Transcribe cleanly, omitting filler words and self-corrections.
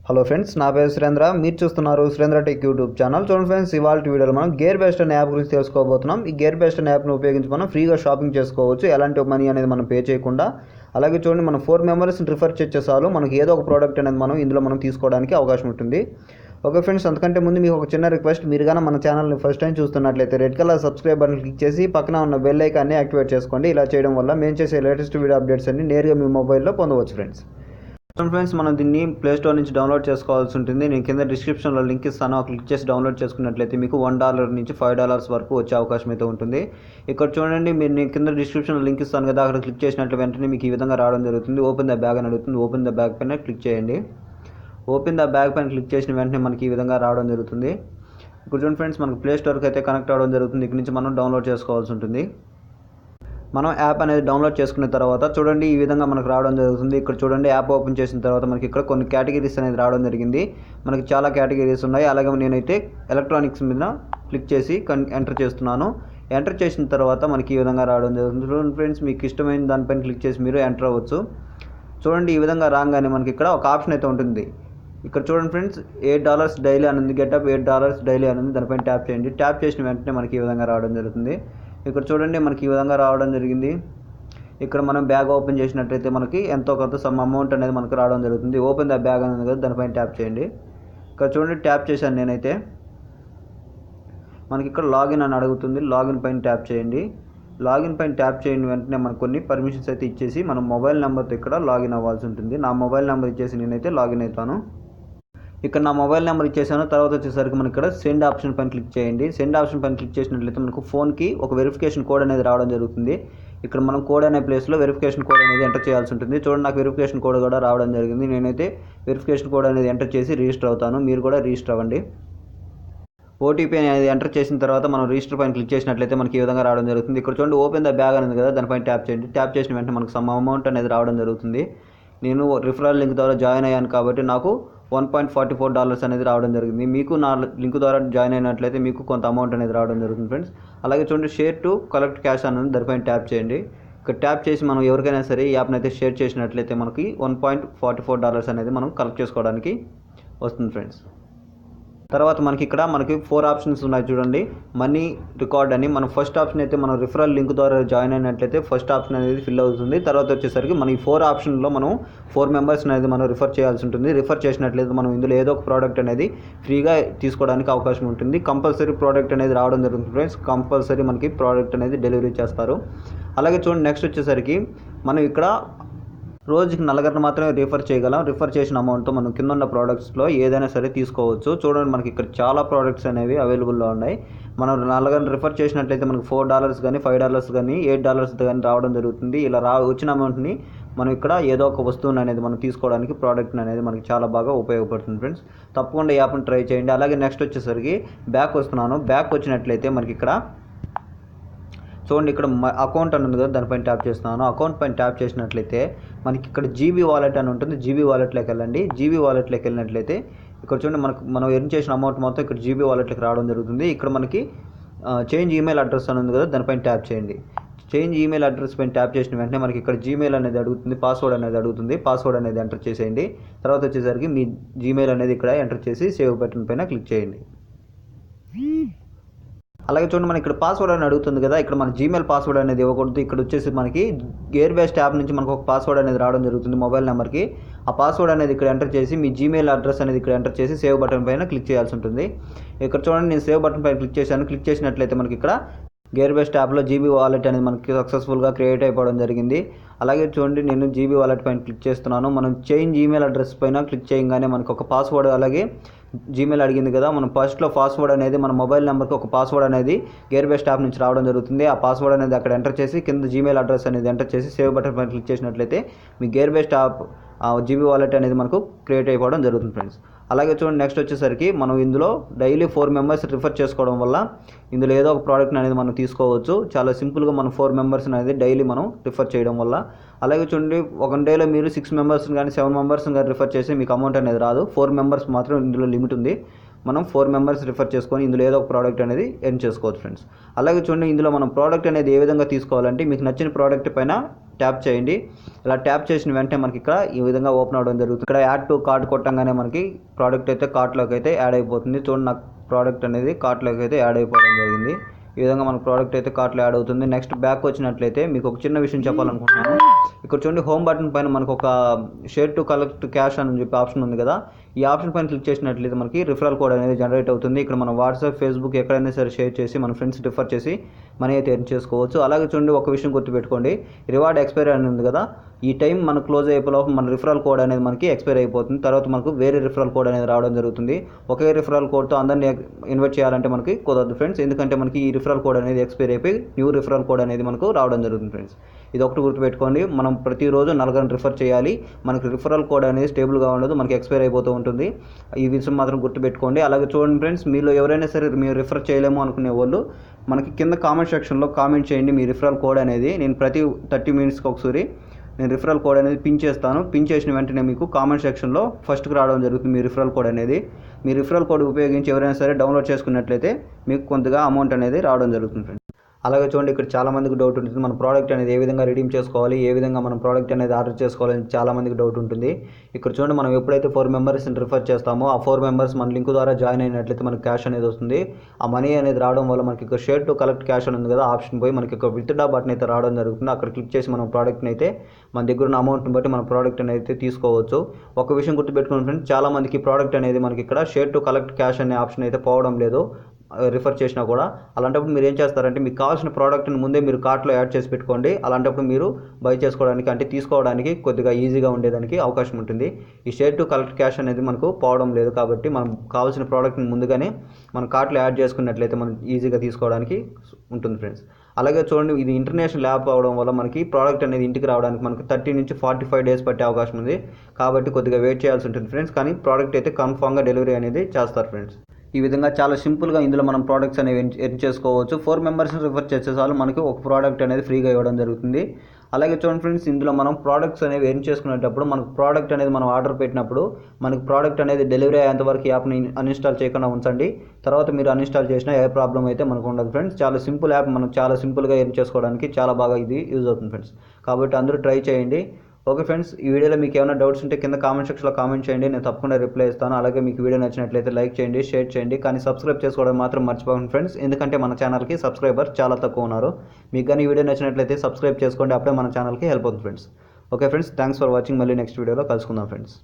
Hello friends, నా పేరు సురేంద్ర. మీరు చూస్తున్నారు సురేంద్ర టెక్ యూట్యూబ్ ఛానల్. చూడండి ఫ్రెండ్స్, ఇవాళ వీడియోలో మనం గేర్ బెస్ట్ అనే యాప్ గురించి తెలుసుకోబోతున్నాం. ఈ గేర్ బెస్ట్ అనే యాప్ను ఉపయోగించి మనం ఫ్రీగా షాపింగ్ చేసుకోవచ్చు, ఎలాంటి మనీ అనేది మనం పే చేయకుండా. అలాగే చూడండి, మనం 4 మెంబర్స్ని రిఫర్ చేసే చాలు మనకి ఏదో ఒక ప్రోడక్ట్ అనేది మనం తీసుకోవడానికి అవకాశం ఉంటుంది. ఓకే ఫ్రెండ్స్, అంతకంటే ముందు మీకు ఒక చిన్న రిక్వెస్ట్. మీరు కానీ మన ఛానల్ని ఫస్ట్ టైం చూస్తున్నట్లయితే red colour subscribe button click చేసి పక్కన ఉన్న బెల్ ఐకాన్ని యాక్టివేట్ చేసుకోండి. ఇలా చేయడం వల్ల మేము చేసే లేటెస్ట్ వీడియో అప్డేట్స్ అన్ని నేరుగా మీ మొబైల్లో పొందవచ్చు ఫ్రెండ్స్. మనం దీన్ని ప్లేస్టోర్ నుంచి డౌన్లోడ్ చేసుకోవాల్సి ఉంటుంది. నేను కింద డిస్క్రిప్షన్లో లింక్ ఇస్తాను. క్లిక్ చేసి డౌన్లోడ్ చేసుకున్నట్లయితే మీకు $1 నుంచి $5 వరకు వచ్చే అవకాశం అయితే ఉంటుంది. ఇక్కడ చూడండి, నేను కింద డిస్క్రిప్షన్లో లింక్ ఇస్తాను కదా, అక్కడ క్లిక్ చేసినట్లు వెంటనే మీకు ఈ విధంగా రావడం జరుగుతుంది. ఓపెన్ ద బ్యాగ్ అని అడుగుతుంది. ఓపెన్ ద బ్యాగ్ పైన క్లిక్ చేయండి. ఓపెన్ ద బ్యాగ్ పైన క్లిక్ చేసిన వెంటనే మనకి ఈ విధంగా రావడం జరుగుతుంది. ఇక్కడ చూడండి ఫ్రెండ్స్, మనకు ప్లేస్టోర్కి అయితే కనెక్ట్ అవ్వడం జరుగుతుంది. ఇక్కడ నుంచి మనం డౌన్లోడ్ చేసుకోవాల్సి ఉంటుంది. మనం యాప్ అనేది డౌన్లోడ్ చేసుకున్న తర్వాత చూడండి, ఈ విధంగా మనకు రావడం జరుగుతుంది. ఇక్కడ చూడండి, యాప్ ఓపెన్ చేసిన తర్వాత మనకి ఇక్కడ కొన్ని కేటగిరీస్ అనేది రావడం జరిగింది. మనకి చాలా కేటగిరీస్ ఉన్నాయి. అలాగే నేనైతే ఎలక్ట్రానిక్స్ మీద క్లిక్ చేసి ఎంటర్ చేస్తున్నాను. ఎంటర్ చేసిన తర్వాత మనకి ఈ విధంగా రావడం జరుగుతుంది. చూడండి ఫ్రెండ్స్, మీకు ఇష్టమైన దానిపైన క్లిక్ చేసి మీరు ఎంటర్ అవ్వచ్చు. చూడండి, ఈ విధంగా రాగానే మనకి ఇక్కడ ఒక ఆప్షన్ అయితే ఉంటుంది. ఇక్కడ చూడండి ఫ్రెండ్స్, $8 డైలీ అని గెటప్ $8 డైలీ అని దానిపైన ట్యాప్ చేయండి. ట్యాప్ చేసిన వెంటనే మనకి ఈ విధంగా రావడం జరుగుతుంది. ఇక్కడ చూడండి, మనకి ఈ విధంగా రావడం జరిగింది. ఇక్కడ మనం బ్యాగ్ ఓపెన్ చేసినట్లయితే మనకి ఎంతో కొంత సమ్ అమౌంట్ అనేది మనకు రావడం జరుగుతుంది. ఓపెన్ ద బ్యాగ్ అనేది కదా, దానిపైన ట్యాప్ చేయండి. ఇక్కడ చూడండి, ట్యాప్ చేశాను నేనైతే. మనకి ఇక్కడ లాగిన్ అని అడుగుతుంది. లాగిన్ పైన ట్యాప్ చేయండి. లాగిన్ పైన ట్యాప్ చేయని వెంటనే మనకు కొన్ని పర్మిషన్స్ అయితే ఇచ్చేసి మనం మొబైల్ నెంబర్తో ఇక్కడ లాగిన్ అవ్వాల్సి ఉంటుంది. నా మొబైల్ నెంబర్ ఇచ్చేసి నేనైతే లాగిన్ అవుతాను. ఇక్కడ నా మొబైల్ నెంబర్ ఇచ్చేసాను. తర్వాత వచ్చేసరికి మనకి ఇక్కడ సెండ్ ఆప్షన్ పైన క్లిక్ చేయండి. సెండ్ ఆప్షన్ పైన క్లిక్ చేసినట్లయితే మనకు ఫోన్కి ఒక వెరిఫికేషన్ కోడ్ అనేది రావడం జరుగుతుంది. ఇక్కడ మనం కోడ్ అనే ప్లేస్లో వెరిఫికేషన్ కోడ్ అనేది ఎంటర్ చేయాల్సి ఉంటుంది. చూడండి, నాకు వెరిఫికేషన్ కోడ్ కూడా రావడం జరిగింది. నేనైతే వెరిఫికేషన్ కోడ్ అనేది ఎంటర్ చేసి రిజిస్టర్ అవుతాను. మీరు కూడా రిజిస్టర్ అవ్వండి. ఓటీపీ అనేది ఎంటర్ చేసిన తర్వాత మనం రిజిస్టర్ పైన క్లిక్ చేసినట్లయితే మనకి ఈ విధంగా రావడం జరుగుతుంది. ఇక్కడ చూడండి, ఓపెన్ ద బ్యాగ్ అనేది కదా, దానిపైన ట్యాప్ చేయండి. ట్యాప్ చేసిన వెంటనే మనకు సమ్ అమౌంట్ అనేది రావడం జరుగుతుంది. నేను రిఫరల్ లింక్ ద్వారా జాయిన్ అయ్యాను కాబట్టి నాకు $1.44 అనేది రావడం జరిగింది. మీకు నా లింక్ ద్వారా జాయిన్ అయినట్లయితే మీకు కొంత అమౌంట్ అనేది రావడం జరుగుతుంది ఫ్రెండ్స్. అలాగే చూడండి, షేర్ టు కలెక్ట్ క్యాష్ అనేది దానిపైన ట్యాప్ చేయండి. ఇక్కడ ట్యాప్ చేసి మనం ఎవరికైనా సరే ఈ యాప్ని అయితే షేర్ చేసినట్లయితే మనకి $1.44 అనేది మనం కలెక్ట్ చేసుకోవడానికి వస్తుంది ఫ్రెండ్స్. తర్వాత మనకి 4 ఆప్షన్స్ ఉన్నాయి చూడండి. మనీ రికార్డ్ అని మనం ఫస్ట్ ఆప్షన్ అయితే మనం రిఫరల్ లింక్ ద్వారా జాయిన్ అయినట్లయితే ఫస్ట్ ఆప్షన్ అనేది ఫిల్ అవుతుంది. తర్వాత వచ్చేసరికి మన ఈ 4 ఆప్షన్లో మనం 4 మెంబర్స్ అనేది మనం రిఫర్ చేయాల్సి ఉంటుంది. రిఫర్ చేసినట్లయితే మనం ఇందులో ఏదో ఒక ప్రోడక్ట్ అనేది ఫ్రీగా తీసుకోవడానికి అవకాశం ఉంటుంది. కంపల్సరీ ప్రోడక్ట్ అనేది రావడం జరుగుతుంది ఫ్రెండ్స్. కంపల్సరీ మనకి ప్రోడక్ట్ అనేది డెలివరీ చేస్తారు. అలాగే చూడండి, నెక్స్ట్ వచ్చేసరికి మనం ఇక్కడ రోజుకి 4 మాత్రమే రిఫర్ చేయగలం. రిఫర్ చేసిన అమౌంట్తో మనం కింద ఉన్న ప్రోడక్ట్స్లో ఏదైనా సరే తీసుకోవచ్చు. చూడండి, మనకి ఇక్కడ చాలా ప్రోడక్ట్స్ అనేవి అవైలబుల్లో ఉన్నాయి. మనం 4 రిఫర్ చేసినట్లయితే మనకు $4 కానీ $5 కానీ $8 కానీ రావడం జరుగుతుంది. ఇలా వచ్చిన అమౌంట్ని మనం ఇక్కడ ఏదో ఒక వస్తువుని అనేది మనం తీసుకోవడానికి ప్రోడక్ట్ అనేది మనకి చాలా బాగా ఉపయోగపడుతుంది ఫ్రెండ్స్. తప్పకుండా ఈ యాప్ని ట్రై చేయండి. అలాగే నెక్స్ట్ వచ్చేసరికి బ్యాక్ వస్తున్నాను. బ్యాక్ వచ్చినట్లయితే మనకి ఇక్కడ చూడండి, ఇక్కడ అకౌంట్ అని ఉంది కదా, దానిపైన ట్యాప్ చేస్తున్నాను. అకౌంట్ పైన ట్యాప్ చేసినట్లయితే మనకి ఇక్కడ జీబీ వాలెట్ అని ఉంటుంది. జీబీ వాలెట్లోకి వెళ్ళండి. జీబీ వాలెట్లోకి వెళ్ళినట్లయితే ఇక్కడ చూడండి, మనం ఎర్న్ చేసిన అమౌంట్ మొత్తం ఇక్కడ జీబీ వాలెట్లోకి రావడం జరుగుతుంది. ఇక్కడ మనకి చేంజ్ ఈమెయిల్ అడ్రస్ అని ఉంది కదా, దానిపైన ట్యాప్ చేయండి. చేంజ్ ఈమెయిల్ అడ్రస్ పైన ట్యాప్ చేసిన వెంటనే మనకి ఇక్కడ జీమెయిల్ అనేది అడుగుతుంది, పాస్వర్డ్ అనేది అడుగుతుంది. పాస్వర్డ్ అనేది ఎంటర్ చేసేయండి. తర్వాత వచ్చేసరికి మీ జీమెయిల్ అనేది ఇక్కడ ఎంటర్ చేసి సేవ్ బటన్ పైన క్లిక్ చేయండి. అలాగే చూడండి, మనకి ఇక్కడ పాస్వర్డ్ అని అడుగుతుంది కదా, ఇక్కడ మన జీమెయిల్ పాస్వర్డ్ అనేది ఇవ్వకూడదు. ఇక్కడ వచ్చేసి మనకి గేర్ బేస్డ్ యాప్ నుంచి మనకు ఒక పాస్వర్డ్ అనేది రావడం జరుగుతుంది మొబైల్ నెంబర్కి. ఆ పాస్వర్డ్ అనేది ఇక్కడ ఎంటర్ చేసి మీ జీమెయిల్ అడ్రస్ అనేది ఇక్కడ ఎంటర్ చేసి సేవ్ బటన్ పైన క్లిక్ చేయాల్సి ఉంటుంది. ఇక్కడ చూడండి, నేను సేవ్ బటన్ పైన క్లిక్ చేశాను. క్లిక్ చేసినట్లయితే మనకి ఇక్కడ గేర్ బేస్డ్ యాప్లో జీబీ వాలెట్ అనేది మనకి సక్సెస్ఫుల్గా క్రియేట్ అయిపోవడం జరిగింది. అలాగే చూడండి, నేను జీబీ వాలెట్ పైన క్లిక్ చేస్తున్నాను. మనం చేంజ్ ఈమెయిల్ అడ్రస్ పైన క్లిక్ చేయగానే మనకు ఒక పాస్వర్డ్ అలాగే జీమెయిల్ అడిగింది కదా, మనం ఫస్ట్లో పాస్వర్డ్ అనేది మన మొబైల్ నెంబర్కి ఒక పాస్వర్డ్ అనేది గేర్ బేస్డ్ యాప్ నుంచి రావడం జరుగుతుంది. ఆ పాస్వర్డ్ అనేది అక్కడ ఎంటర్ చేసి కింద జీమెయిల్ అడ్రస్ అనేది ఎంటర్ చేసి సేవ్ బటన్ పైన క్లిక్ చేసినట్లయితే మీ gear based app GB wallet అనేది మనకు క్రియేట్ అయిపోవడం జరుగుతుంది ఫ్రెండ్స్. అలాగే చూడండి, నెక్స్ట్ వచ్చేసరికి మనం ఇందులో డైలీ 4 మెంబర్స్ రిఫర్ చేసుకోవడం వల్ల ఇందులో ఏదో ఒక ప్రోడక్ట్ అనేది మనం తీసుకోవచ్చు. చాలా సింపుల్గా మనం 4 మెంబర్స్ అనేది డైలీ మనం రిఫర్ చేయడం వల్ల. అలాగే చూడండి, ఒక డేలో మీరు 6 మెంబర్స్ని కానీ 7 మెంబర్స్ని కానీ రిఫర్ చేసి మీకు అమౌంట్ అనేది రాదు. 4 మెంబర్స్ మాత్రం ఇందులో లిమిట్ ఉంది. మనం 4 మెంబర్స్ రిఫర్ చేసుకొని ఇందులో ఏదో ఒక ప్రోడక్ట్ అనేది ఎర్న్ చేసుకోవచ్చు ఫ్రెండ్స్. అలాగే చూడండి, ఇందులో మనం ప్రోడక్ట్ అనేది ఏ విధంగా తీసుకోవాలంటే మీకు నచ్చిన ప్రోడక్ట్ పైన ట్యాప్ చేయండి. ఇలా ట్యాప్ చేసిన వెంటనే మనకి ఇక్కడ ఈ విధంగా ఓపెన్ అవ్వడం జరుగుతుంది. ఇక్కడ యాడ్ టు కార్ట్ కొట్టంగానే మనకి ప్రోడక్ట్ అయితే కార్ట్లోకి అయితే యాడ్ అయిపోతుంది. చూడండి, నాకు ప్రోడక్ట్ అనేది కార్ట్లోకి అయితే యాడ్ అయిపోవడం జరిగింది. ఈ విధంగా మన ప్రోడక్ట్ అయితే కార్ట్లో యాడ్ అవుతుంది. నెక్స్ట్ బ్యాక్ వచ్చినట్లయితే మీకు ఒక చిన్న విషయం చెప్పాలనుకుంటున్నాను. ఇక్కడ చూడండి, హోమ్ బటన్ పైన మనకు ఒక షేర్ టు కలెక్ట్ క్యాష్ అని చెప్పి ఆప్షన్ ఉంది కదా. ఈ ఆప్షన్ పైన క్లిక్ చేసినట్లయితే మనకి రిఫరల్ కోడ్ అనేది జనరేట్ అవుతుంది. ఇక్కడ మన వాట్సాప్, ఫేస్బుక్ ఎక్కడైనా సరే షేర్ చేసి మన ఫ్రెండ్స్ రిఫర్ చేసి మనీ అయితే ఎర్న్ చేసుకోవచ్చు. అలాగే చూడండి, ఒక విషయం గుర్తుపెట్టుకోండి, రివార్డ్ ఎక్స్పైరీ అని ఉంది కదా, ఈ టైం మన క్లోజ్ అయిపోయేలోపు మన రిఫరల్ కోడ్ అనేది మనకి ఎక్స్పైర్ అయిపోతుంది. తర్వాత మనకు వేరే రిఫరల్ కోడ్ అనేది రావడం జరుగుతుంది. ఒకే రిఫరల్ కోడ్తో అందరినీ ఇన్వైట్ చేయాలంటే మనకి కుదరదు ఫ్రెండ్స్, ఎందుకంటే మనకి ఈ రిఫరల్ కోడ్ అనేది ఎక్స్పైర్ అయిపోయి న్యూ రిఫరల్ కోడ్ అనేది మనకు రావడం జరుగుతుంది ఫ్రెండ్స్. ఇది ఒకటి గుర్తుపెట్టుకోండి, మనం ప్రతిరోజు నలుగురిని రిఫర్ చేయాలి. మనకి రిఫరల్ కోడ్ అనేది స్టేబుల్గా ఉండదు, మనకి ఎక్స్పైర్ అయిపోతూ ఉంటుంది. ఈ విషయం మాత్రం గుర్తుపెట్టుకోండి. అలాగే చూడండి ఫ్రెండ్స్, మీలో ఎవరైనా సరే మీరు రిఫర్ చేయలేము అనుకునే వాళ్ళు మనకి కింద కామెంట్ సెక్షన్లో కామెంట్ చేయండి మీ రిఫరల్ కోడ్ అనేది. నేను ప్రతి 30 మినిట్స్కి ఒకసారి నేను రిఫరల్ కోడ్ అనేది పిన్ చేస్తాను. పిన్ చేసిన వెంటనే మీకు కామెంట్ సెక్షన్లో ఫస్ట్కి రావడం జరుగుతుంది మీ రిఫరల్ కోడ్ అనేది. మీ రిఫరల్ కోడ్ ఉపయోగించి ఎవరైనా సరే డౌన్లోడ్ చేసుకున్నట్లయితే మీకు కొంతగా అమౌంట్ అనేది రావడం జరుగుతుంది ఫ్రెండ్స్. అలాగే చూడండి, ఇక్కడ చాలామందికి డౌట్ ఉంటుంది, మన ప్రోడక్ట్ అనేది ఏ విధంగా రిడీమ్ చేసుకోవాలి, ఏ విధంగా మనం ప్రోడక్ట్ అనేది ఆర్డర్ చేసుకోవాలని చాలామందికి డౌట్ ఉంటుంది. ఇక్కడ చూడండి, మనం ఎప్పుడైతే 4 మెంబర్స్ని రిఫర్ చేస్తామో ఆ 4 మెంబర్స్ మన లింక్ ద్వారా జాయిన్ అయినట్లయితే మనకి క్యాష్ అనేది వస్తుంది. ఆ మనీ అనేది రావడం వల్ల మనకి ఇక్కడ షేర్ టు కలెక్ట్ క్యాష్ అని ఉంది కదా, ఆప్షన్ పోయి మనకి ఇక్కడ విత్డ్రా బటన్ అయితే రావడం జరుగుతుంది. అక్కడ క్లిక్ చేసి మనం ప్రోడక్ట్ని అయితే మన దగ్గర ఉన్న అమౌంట్ని బట్టి మన ప్రోడక్ట్ అనేది తీసుకోవచ్చు. ఒక విషయం గుర్తుపెట్టుకుని ఫ్రెండ్స్, చాలామందికి ప్రోడక్ట్ అనేది మనకి ఇక్కడ షేర్ టు కలెక్ట్ క్యాష్ అనే ఆప్షన్ అయితే పోవడం లేదు రిఫర్ చేసినా కూడా. అలాంటప్పుడు మీరు ఏం చేస్తారంటే మీకు కావాల్సిన ప్రోడక్ట్ని ముందే మీరు కార్ట్లో యాడ్ చేసి పెట్టుకోండి. అలాంటప్పుడు మీరు బై చేసుకోవడానికి అంటే తీసుకోవడానికి కొద్దిగా ఈజీగా ఉండేదానికి అవకాశం ఉంటుంది. ఈ షేర్ టు కలెక్ట్ క్యాష్ అనేది మనకు పోవడం లేదు కాబట్టి మనం కావాల్సిన ప్రోడక్ట్ని ముందుగానే మన కార్ట్లో యాడ్ చేసుకున్నట్లయితే మనం ఈజీగా తీసుకోవడానికి ఉంటుంది ఫ్రెండ్స్. అలాగే చూడండి, ఇది ఇంటర్నేషనల్ యాప్ అవడం వల్ల మనకి ప్రోడక్ట్ అనేది ఇంటికి రావడానికి మనకు 30 నుంచి 45 డేస్ పట్టే అవకాశం ఉంది. కాబట్టి కొద్దిగా వెయిట్ చేయాల్సి ఉంటుంది ఫ్రెండ్స్. కానీ ప్రోడక్ట్ అయితే కన్ఫామ్గా డెలివరీ అనేది చేస్తారు ఫ్రెండ్స్. ఈ విధంగా చాలా సింపుల్గా ఇందులో మనం ప్రోడక్ట్స్ అనేవి ఎర్న్ చేసుకోవచ్చు. 4 మెంబర్స్ని రిఫర్ చేసే చాలు మనకి ఒక ప్రోడక్ట్ అనేది ఫ్రీగా ఇవ్వడం జరుగుతుంది. అలాగే చూడండి ఫ్రెండ్స్, ఇందులో మనం ప్రోడక్ట్స్ అనేవి ఎర్న్ చేసుకునేటప్పుడు మనకు ప్రోడక్ట్ అనేది మనం ఆర్డర్ పెట్టినప్పుడు మనకి ప్రోడక్ట్ అనేది డెలివరీ అయ్యేంతవరకు యాప్ని అన్ఇన్స్టాల్ చేయకుండా ఉంచండి. తర్వాత మీరు అన్ఇన్స్టాల్ చేసినా ఏ ప్రాబ్లం అయితే మనకు ఉండదు ఫ్రెండ్స్. చాలా సింపుల్ యాప్, మనం చాలా సింపుల్గా ఎర్న్ చేసుకోవడానికి చాలా బాగా ఇది యూజ్ అవుతుంది ఫ్రెండ్స్. కాబట్టి అందరూ ట్రై చేయండి. ఓకే ఫ్రెండ్స్, ఈ వీడియోలో మీకు ఏమైనా డౌట్స్ ఉంటే కింద కామెంట్ సెక్షన్లో కామెంట్ చేయండి, నేను తప్పకుండా రిప్లై ఇస్తాను. అలాగే మీకు వీడియో నచ్చినట్లయితే లైక్ చేయండి, షేర్ చేయండి, కానీ సబ్స్క్రైబ్ చేసుకోవడం మాత్రం మర్చిపోకండి ఫ్రెండ్స్, ఎందుకంటే మన ఛానల్కి సబ్స్క్రైబర్ చాలా తక్కువ ఉన్నారు. మీకు కానీ ఈ వీడియో నచ్చినట్లయితే సబ్స్క్రైబ్ చేసుకోండి, అప్పుడే మన ఛానల్కి హెల్ప్ అవుతుంది friends. Okay friends, thanks for watching. మళ్ళీ నెక్స్ట్ వీడియోలో కలుసుకుందాం ఫ్రెండ్స్.